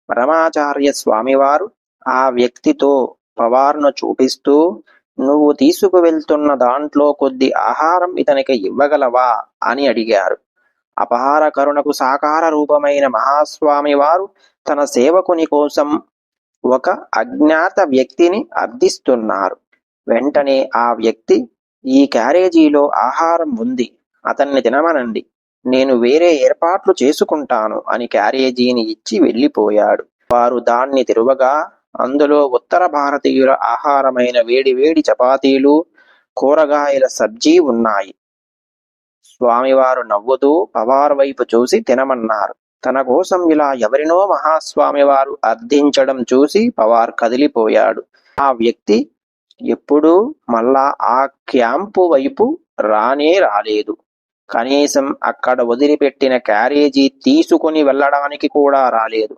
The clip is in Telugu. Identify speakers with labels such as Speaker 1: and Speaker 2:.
Speaker 1: పరమాచార్య స్వామివారు ఆ వ్యక్తితో పవార్ను చూపిస్తూ, నువ్వు తీసుకువెళ్తున్న దాంట్లో కొద్ది ఆహారం ఇతనికి ఇవ్వగలవా అని అడిగారు. అపార కరుణకు సాకార రూపమైన మహాస్వామి వారు తన సేవకుని కోసం ఒక అజ్ఞాత వ్యక్తిని అర్థిస్తున్నారు. వెంటనే ఆ వ్యక్తి, ఈ క్యారేజీలో ఆహారం ఉంది, అతన్ని తినమనండి, నేను వేరే ఏర్పాట్లు చేసుకుంటాను అని క్యారేజీని ఇచ్చి వెళ్ళిపోయాడు. వారు దాన్ని తెరవగా అందులో ఉత్తర భారతీయుల ఆహారమైన వేడివేడి చపాతీలు, కూరగాయల సబ్జీ ఉన్నాయి. స్వామివారు నవ్వుతూ పవార్ వైపు చూసి తినమన్నారు. తన కోసం ఇలా ఎవరినో మహాస్వామివారు అర్థించడం చూసి పవార్ కదిలిపోయాడు. ఆ వ్యక్తి ఎప్పుడూ మళ్ళా ఆ క్యాంపు వైపు రానే రాలేదు. కనీసం అక్కడ వదిలిపెట్టిన క్యారేజీ తీసుకుని వెళ్ళడానికి కూడా రాలేదు.